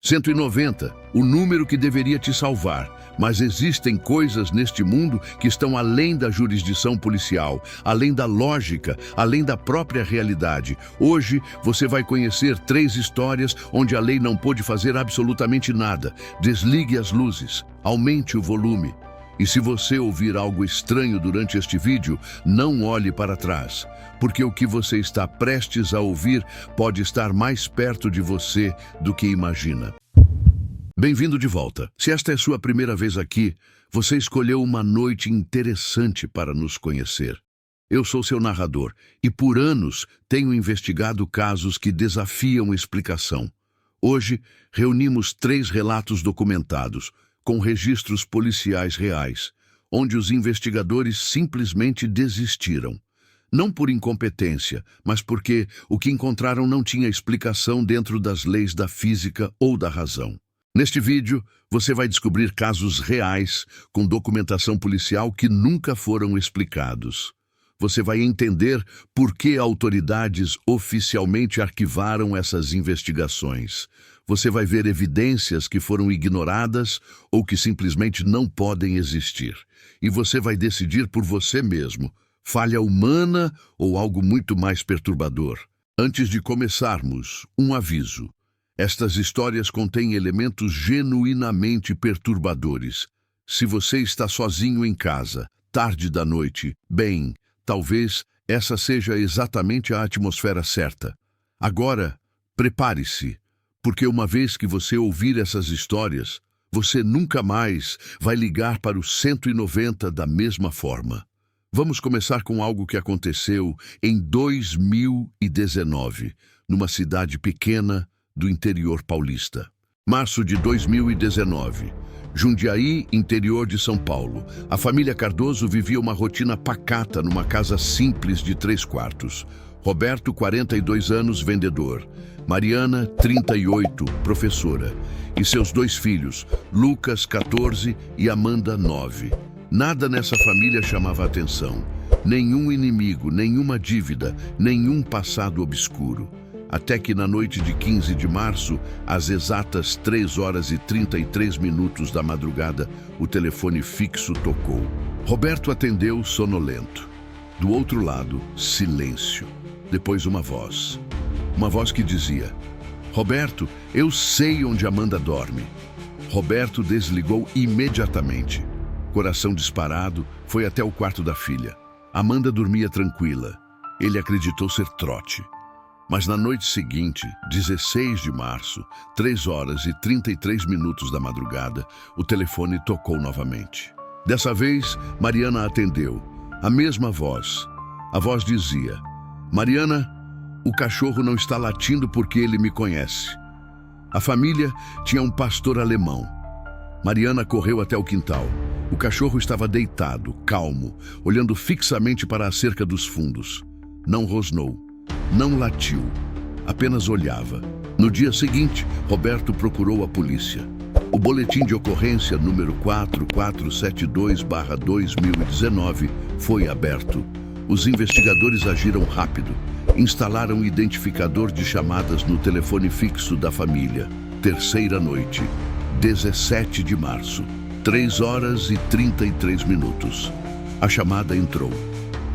190, o número que deveria te salvar. Mas existem coisas neste mundo que estão além da jurisdição policial, além da lógica, além da própria realidade. Hoje você vai conhecer 3 histórias onde a lei não pôde fazer absolutamente nada. Desligue as luzes, aumente o volume. E se você ouvir algo estranho durante este vídeo, não olhe para trás, porque o que você está prestes a ouvir pode estar mais perto de você do que imagina. Bem-vindo de volta. Se esta é sua primeira vez aqui, você escolheu uma noite interessante para nos conhecer. Eu sou seu narrador e por anos tenho investigado casos que desafiam explicação. Hoje, reunimos 3 relatos documentados, com registros policiais reais, onde os investigadores simplesmente desistiram. Não por incompetência, mas porque o que encontraram não tinha explicação dentro das leis da física ou da razão. Neste vídeo, você vai descobrir casos reais com documentação policial que nunca foram explicados. Você vai entender por que autoridades oficialmente arquivaram essas investigações. Você vai ver evidências que foram ignoradas ou que simplesmente não podem existir. E você vai decidir por você mesmo, falha humana ou algo muito mais perturbador. Antes de começarmos, um aviso. Estas histórias contêm elementos genuinamente perturbadores. Se você está sozinho em casa, tarde da noite, bem, talvez essa seja exatamente a atmosfera certa. Agora, prepare-se, porque uma vez que você ouvir essas histórias, você nunca mais vai ligar para o 190 da mesma forma. Vamos começar com algo que aconteceu em 2019, numa cidade pequena do interior paulista. Março de 2019. Jundiaí, interior de São Paulo. A família Cardoso vivia uma rotina pacata numa casa simples de 3 quartos. Roberto, 42 anos, vendedor. Mariana, 38, professora. E seus 2 filhos, Lucas, 14, e Amanda, 9. Nada nessa família chamava atenção. Nenhum inimigo, nenhuma dívida, nenhum passado obscuro. Até que na noite de 15 de março, às exatas 3h33 da madrugada, o telefone fixo tocou. Roberto atendeu sonolento. Do outro lado, silêncio. Depois uma voz. Uma voz que dizia: Roberto, eu sei onde Amanda dorme. Roberto desligou imediatamente. Coração disparado, foi até o quarto da filha. Amanda dormia tranquila. Ele acreditou ser trote. Mas na noite seguinte, 16 de março, 3h33 da madrugada, o telefone tocou novamente. Dessa vez, Mariana atendeu. A mesma voz. A voz dizia: Mariana, o cachorro não está latindo porque ele me conhece. A família tinha um pastor alemão. Mariana correu até o quintal. O cachorro estava deitado, calmo, olhando fixamente para a cerca dos fundos. Não rosnou. Não latiu, apenas olhava. No dia seguinte, Roberto procurou a polícia. O boletim de ocorrência número 4472/2019 foi aberto. Os investigadores agiram rápido. Instalaram identificador de chamadas no telefone fixo da família. Terceira noite, 17 de março, 3h33. A chamada entrou,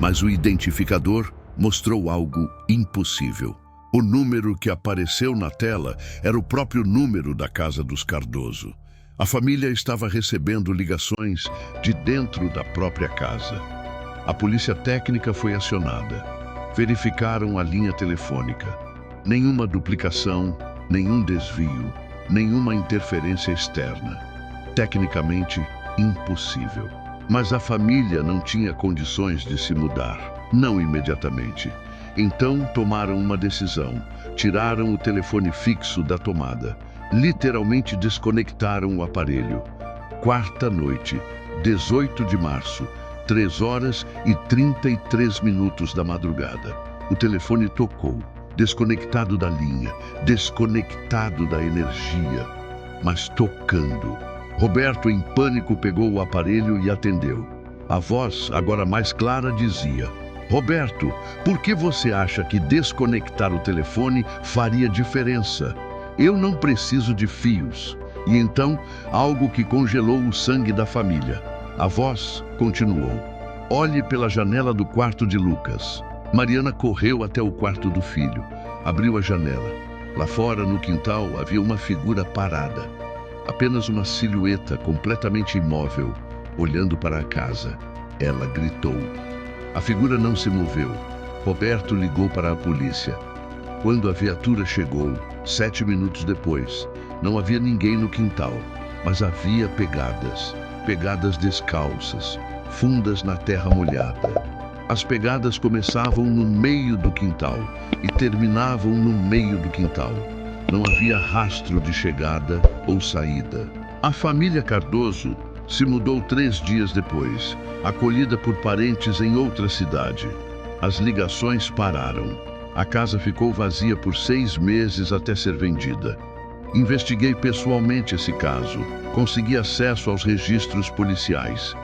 mas o identificador mostrou algo impossível. O número que apareceu na tela era o próprio número da casa dos Cardoso. A família estava recebendo ligações de dentro da própria casa. A polícia técnica foi acionada. Verificaram a linha telefônica. Nenhuma duplicação, nenhum desvio, nenhuma interferência externa. Tecnicamente, impossível. Mas a família não tinha condições de se mudar. Não imediatamente. Então tomaram uma decisão. Tiraram o telefone fixo da tomada. Literalmente desconectaram o aparelho. Quarta noite, 18 de março, 3h33 da madrugada. O telefone tocou. Desconectado da linha, desconectado da energia, mas tocando. Roberto, em pânico, pegou o aparelho e atendeu. A voz, agora mais clara, dizia: Roberto, por que você acha que desconectar o telefone faria diferença? Eu não preciso de fios. E então, algo que congelou o sangue da família. A voz continuou. Olhe pela janela do quarto de Lucas. Mariana correu até o quarto do filho. Abriu a janela. Lá fora, no quintal, havia uma figura parada. Apenas uma silhueta completamente imóvel, olhando para a casa. Ela gritou. A figura não se moveu. Roberto ligou para a polícia. Quando a viatura chegou, 7 minutos depois, não havia ninguém no quintal, mas havia pegadas. Pegadas descalças, fundas na terra molhada. As pegadas começavam no meio do quintal e terminavam no meio do quintal. Não havia rastro de chegada ou saída. A família Cardoso se mudou 3 dias depois, acolhida por parentes em outra cidade. As ligações pararam. A casa ficou vazia por 6 meses até ser vendida. Investiguei pessoalmente esse caso. Consegui acesso aos registros policiais.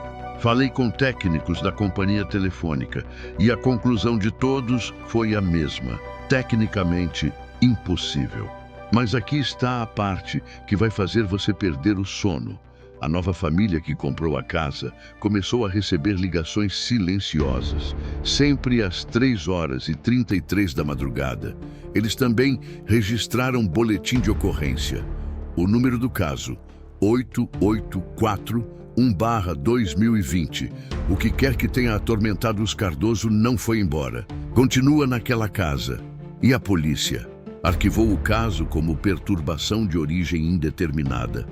Falei com técnicos da companhia telefônica e a conclusão de todos foi a mesma. Tecnicamente impossível. Mas aqui está a parte que vai fazer você perder o sono. A nova família que comprou a casa começou a receber ligações silenciosas, sempre às 3h33 da madrugada. Eles também registraram boletim de ocorrência. O número do caso, 884-1/2020. O que quer que tenha atormentado os Cardoso não foi embora. Continua naquela casa. E a polícia arquivou o caso como perturbação de origem indeterminada.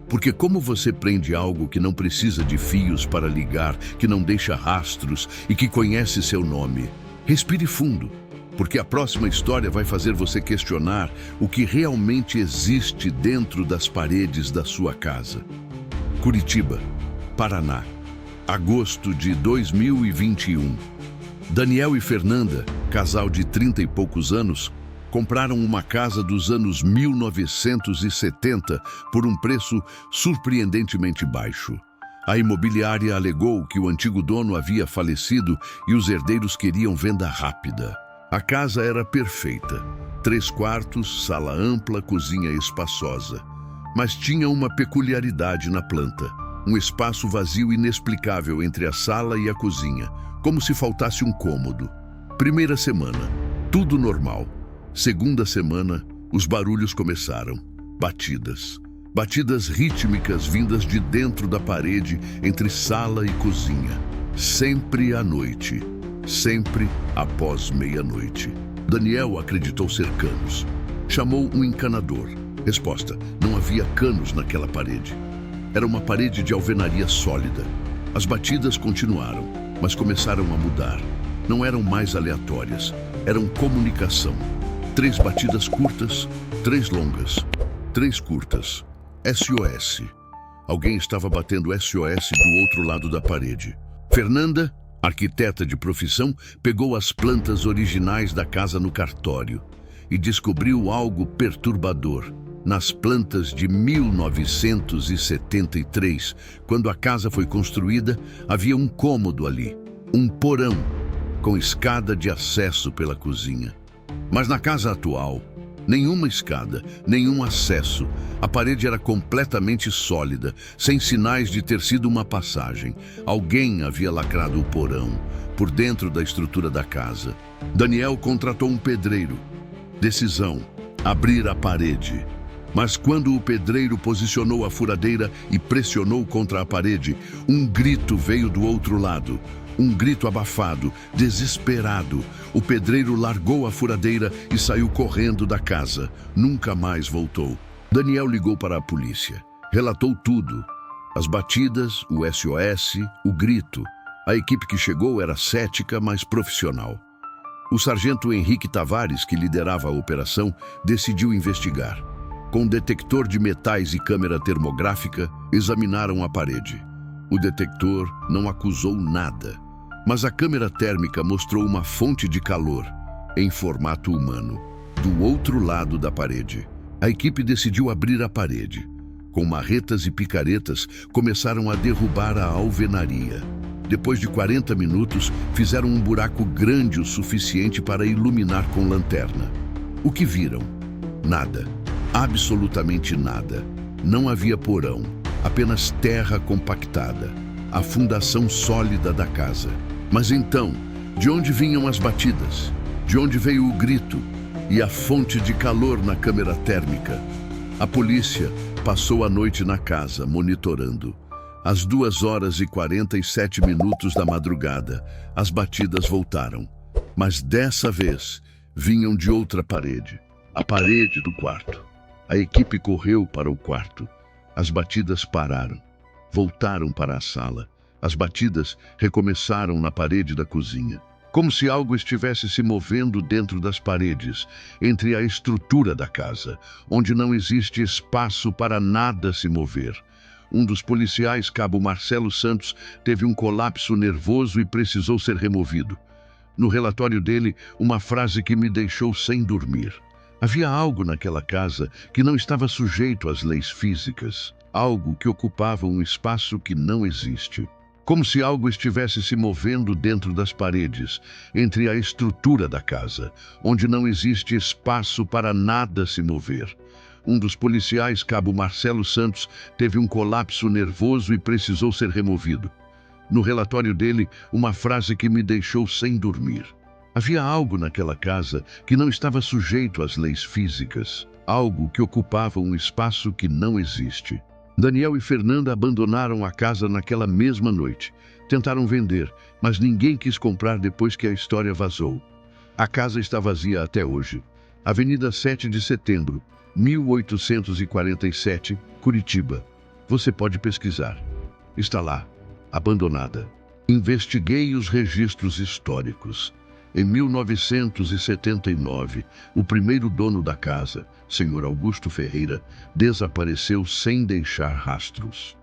Porque como você prende algo que não precisa de fios para ligar, que não deixa rastros e que conhece seu nome? Respire fundo, porque a próxima história vai fazer você questionar o que realmente existe dentro das paredes da sua casa. Curitiba, Paraná, agosto de 2021. Daniel e Fernanda, casal de 30 e poucos anos, compraram uma casa dos anos 1970 por um preço surpreendentemente baixo. A imobiliária alegou que o antigo dono havia falecido e os herdeiros queriam venda rápida. A casa era perfeita. 3 quartos, sala ampla, cozinha espaçosa. Mas tinha uma peculiaridade na planta. Um espaço vazio inexplicável entre a sala e a cozinha, como se faltasse um cômodo. Primeira semana, tudo normal. Segunda semana, os barulhos começaram. Batidas. Batidas rítmicas vindas de dentro da parede entre sala e cozinha. Sempre à noite. Sempre após meia-noite. Daniel acreditou ser canos. Chamou um encanador. Resposta: não havia canos naquela parede. Era uma parede de alvenaria sólida. As batidas continuaram, mas começaram a mudar. Não eram mais aleatórias. Eram comunicação. 3 batidas curtas, 3 longas, 3 curtas. SOS. Alguém estava batendo SOS do outro lado da parede. Fernanda, arquiteta de profissão, pegou as plantas originais da casa no cartório e descobriu algo perturbador. Nas plantas de 1973, quando a casa foi construída, havia um cômodo ali, um porão, com escada de acesso pela cozinha. Mas na casa atual, nenhuma escada, nenhum acesso. A parede era completamente sólida, sem sinais de ter sido uma passagem. Alguém havia lacrado o porão, por dentro da estrutura da casa. Daniel contratou um pedreiro. Decisão: abrir a parede. Mas quando o pedreiro posicionou a furadeira e pressionou contra a parede, um grito veio do outro lado. Um grito abafado, desesperado. O pedreiro largou a furadeira e saiu correndo da casa. Nunca mais voltou. Daniel ligou para a polícia. Relatou tudo. As batidas, o SOS, o grito. A equipe que chegou era cética, mas profissional. O sargento Henrique Tavares, que liderava a operação, decidiu investigar. Com detector de metais e câmera termográfica, examinaram a parede. O detector não acusou nada. Mas a câmera térmica mostrou uma fonte de calor, em formato humano, do outro lado da parede. A equipe decidiu abrir a parede. Com marretas e picaretas, começaram a derrubar a alvenaria. Depois de 40 minutos, fizeram um buraco grande o suficiente para iluminar com lanterna. O que viram? Nada. Absolutamente nada. Não havia porão, apenas terra compactada, a fundação sólida da casa. Mas então, de onde vinham as batidas? De onde veio o grito e a fonte de calor na câmara térmica? A polícia passou a noite na casa, monitorando. Às 2h47 da madrugada, as batidas voltaram. Mas dessa vez, vinham de outra parede, a parede do quarto. A equipe correu para o quarto. As batidas pararam. Voltaram para a sala. As batidas recomeçaram na parede da cozinha. Como se algo estivesse se movendo dentro das paredes, entre a estrutura da casa, onde não existe espaço para nada se mover. Um dos policiais, cabo Marcelo Santos, teve um colapso nervoso e precisou ser removido. No relatório dele, uma frase que me deixou sem dormir. Havia algo naquela casa que não estava sujeito às leis físicas, algo que ocupava um espaço que não existe. Como se algo estivesse se movendo dentro das paredes, entre a estrutura da casa, onde não existe espaço para nada se mover. Um dos policiais, cabo Marcelo Santos, teve um colapso nervoso e precisou ser removido. No relatório dele, uma frase que me deixou sem dormir. Havia algo naquela casa que não estava sujeito às leis físicas, algo que ocupava um espaço que não existe. Daniel e Fernanda abandonaram a casa naquela mesma noite. Tentaram vender, mas ninguém quis comprar depois que a história vazou. A casa está vazia até hoje. Avenida 7 de Setembro, 1847, Curitiba. Você pode pesquisar. Está lá, abandonada. Investiguei os registros históricos. Em 1979, o primeiro dono da casa, Sr. Augusto Ferreira, desapareceu sem deixar rastros.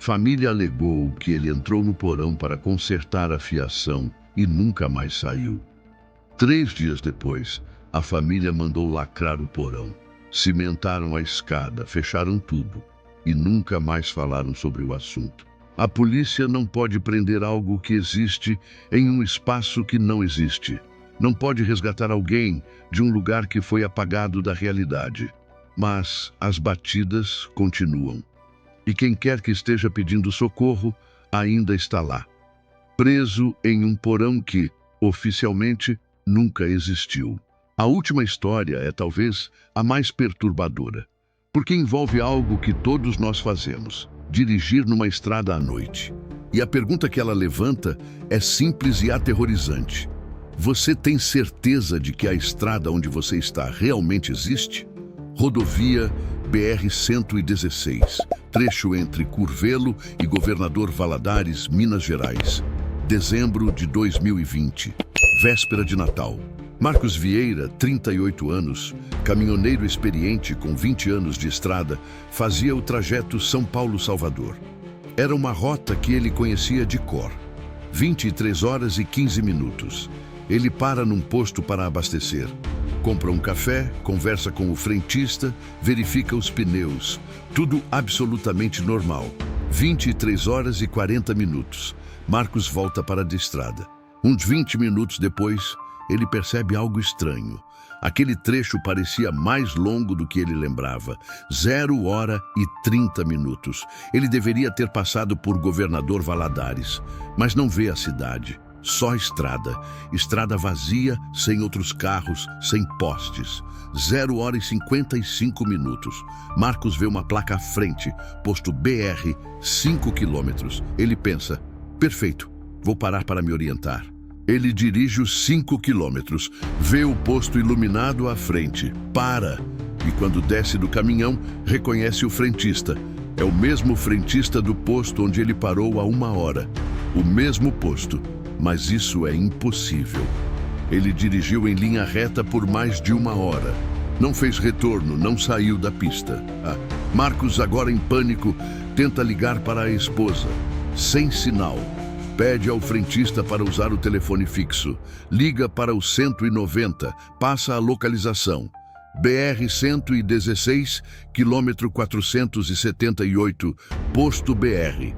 Família alegou que ele entrou no porão para consertar a fiação e nunca mais saiu. 3 dias depois, a família mandou lacrar o porão. Cimentaram a escada, fecharam tudo e nunca mais falaram sobre o assunto. A polícia não pode prender algo que existe em um espaço que não existe. Não pode resgatar alguém de um lugar que foi apagado da realidade. Mas as batidas continuam. E quem quer que esteja pedindo socorro ainda está lá, preso em um porão que, oficialmente, nunca existiu. A última história é talvez a mais perturbadora, porque envolve algo que todos nós fazemos: dirigir numa estrada à noite. E a pergunta que ela levanta é simples e aterrorizante. Você tem certeza de que a estrada onde você está realmente existe? Rodovia BR-116, trecho entre Curvelo e Governador Valadares, Minas Gerais. Dezembro de 2020, véspera de Natal. Marcos Vieira, 38 anos, caminhoneiro experiente com 20 anos de estrada, fazia o trajeto São Paulo-Salvador. Era uma rota que ele conhecia de cor. 23h15. Ele para num posto para abastecer. Compra um café, conversa com o frentista, verifica os pneus. Tudo absolutamente normal. 23h40. Marcos volta para a estrada. Uns 20 minutos depois, ele percebe algo estranho. Aquele trecho parecia mais longo do que ele lembrava. 0h30. Ele deveria ter passado por Governador Valadares, mas não vê a cidade. Só estrada. Estrada vazia, sem outros carros, sem postes. 0h55. Marcos vê uma placa à frente, posto BR, 5 km. Ele pensa: perfeito, vou parar para me orientar. Ele dirige os 5 km, vê o posto iluminado à frente, para. E quando desce do caminhão, reconhece o frentista. É o mesmo frentista do posto onde ele parou há 1 hora. O mesmo posto. Mas isso é impossível. Ele dirigiu em linha reta por mais de 1 hora. Não fez retorno, não saiu da pista. Marcos, agora em pânico, tenta ligar para a esposa. Sem sinal. Pede ao frentista para usar o telefone fixo. Liga para o 190, passa a localização. BR-116, quilômetro 478, posto BR.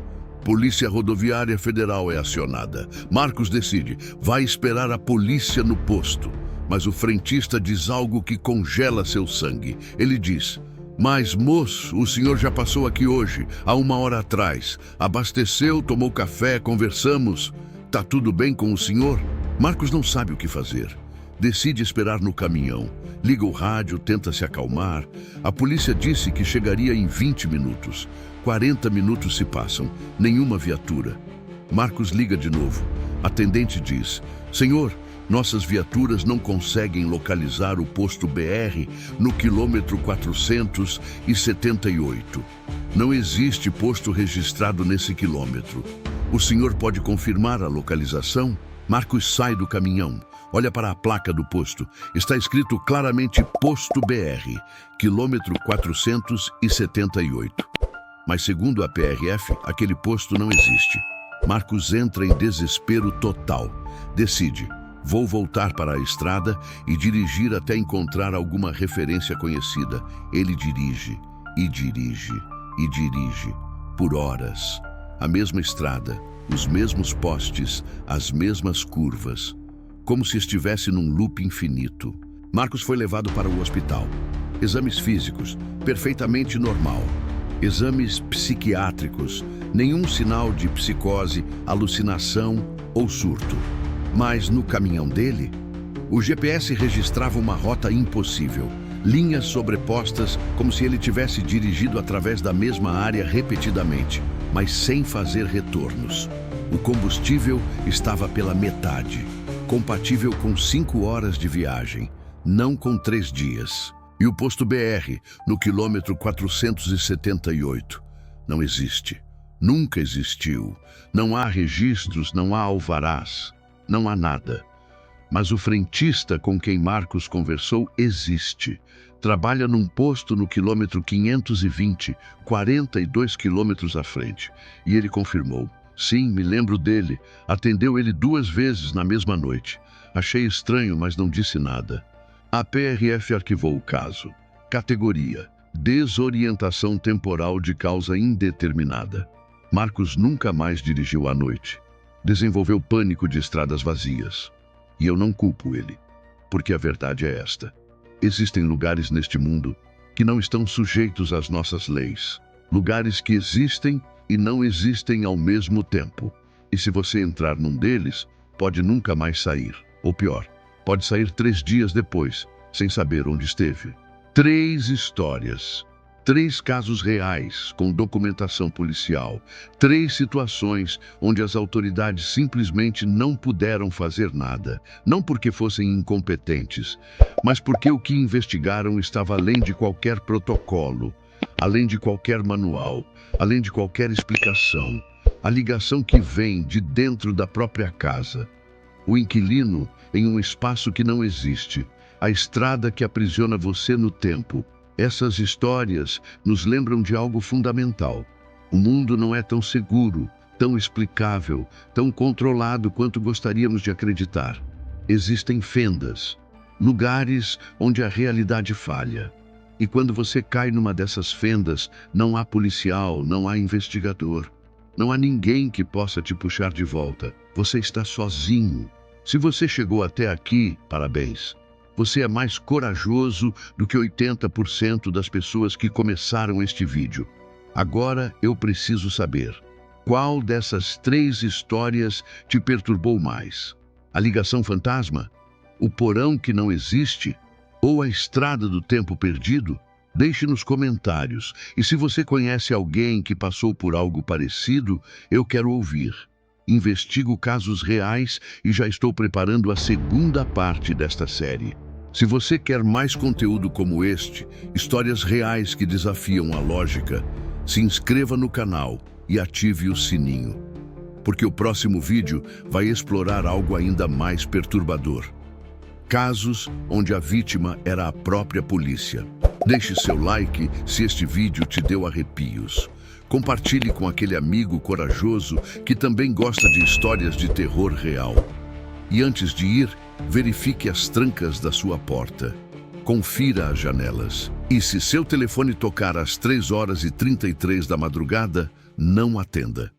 Polícia Rodoviária Federal é acionada. Marcos decide, vai esperar a polícia no posto. Mas o frentista diz algo que congela seu sangue. Ele diz: Mas, moço, o senhor já passou aqui hoje, há 1 hora atrás. Abasteceu, tomou café, conversamos. Tá tudo bem com o senhor? Marcos não sabe o que fazer. Decide esperar no caminhão. Liga o rádio, tenta se acalmar. A polícia disse que chegaria em 20 minutos. 40 minutos se passam, nenhuma viatura. Marcos liga de novo. A atendente diz: senhor, nossas viaturas não conseguem localizar o posto BR no quilômetro 478. Não existe posto registrado nesse quilômetro. O senhor pode confirmar a localização? Marcos sai do caminhão. Olha para a placa do posto. Está escrito claramente Posto BR, quilômetro 478. Mas segundo a PRF, aquele posto não existe. Marcos entra em desespero total. Decide: vou voltar para a estrada e dirigir até encontrar alguma referência conhecida. Ele dirige, e dirige, e dirige, por horas. A mesma estrada, os mesmos postes, as mesmas curvas. Como se estivesse num loop infinito. Marcos foi levado para o hospital. Exames físicos, perfeitamente normal. Exames psiquiátricos, nenhum sinal de psicose, alucinação ou surto. Mas no caminhão dele, o GPS registrava uma rota impossível. Linhas sobrepostas, como se ele tivesse dirigido através da mesma área repetidamente, mas sem fazer retornos. O combustível estava pela metade, compatível com 5 horas de viagem, não com 3 dias. E o posto BR, no quilômetro 478, não existe. Nunca existiu. Não há registros, não há alvarás, não há nada. Mas o frentista com quem Marcos conversou existe. Trabalha num posto no quilômetro 520, 42 quilômetros à frente. E ele confirmou: sim, me lembro dele. Atendeu ele 2 vezes na mesma noite. Achei estranho, mas não disse nada. A PRF arquivou o caso. Categoria: desorientação temporal de causa indeterminada. Marcos nunca mais dirigiu à noite. Desenvolveu pânico de estradas vazias. E eu não culpo ele, porque a verdade é esta: existem lugares neste mundo que não estão sujeitos às nossas leis. Lugares que existem e não existem ao mesmo tempo. E se você entrar num deles, pode nunca mais sair. Ou pior, pode sair 3 dias depois, sem saber onde esteve. 3 histórias. 3 casos reais, com documentação policial. 3 situações onde as autoridades simplesmente não puderam fazer nada. Não porque fossem incompetentes, mas porque o que investigaram estava além de qualquer protocolo, além de qualquer manual, além de qualquer explicação. A ligação que vem de dentro da própria casa. O inquilino em um espaço que não existe. A estrada que aprisiona você no tempo. Essas histórias nos lembram de algo fundamental. O mundo não é tão seguro, tão explicável, tão controlado quanto gostaríamos de acreditar. Existem fendas, lugares onde a realidade falha. E quando você cai numa dessas fendas, não há policial, não há investigador. Não há ninguém que possa te puxar de volta. Você está sozinho. Se você chegou até aqui, parabéns. Você é mais corajoso do que 80% das pessoas que começaram este vídeo. Agora eu preciso saber: qual dessas 3 histórias te perturbou mais? A ligação fantasma? O porão que não existe? Ou a estrada do tempo perdido? Deixe nos comentários. E se você conhece alguém que passou por algo parecido, eu quero ouvir. Investigo casos reais e já estou preparando a 2ª parte desta série. Se você quer mais conteúdo como este, histórias reais que desafiam a lógica, se inscreva no canal e ative o sininho, porque o próximo vídeo vai explorar algo ainda mais perturbador. Casos onde a vítima era a própria polícia. Deixe seu like se este vídeo te deu arrepios. Compartilhe com aquele amigo corajoso que também gosta de histórias de terror real. E antes de ir, verifique as trancas da sua porta. Confira as janelas. E se seu telefone tocar às 3h33 da madrugada, não atenda.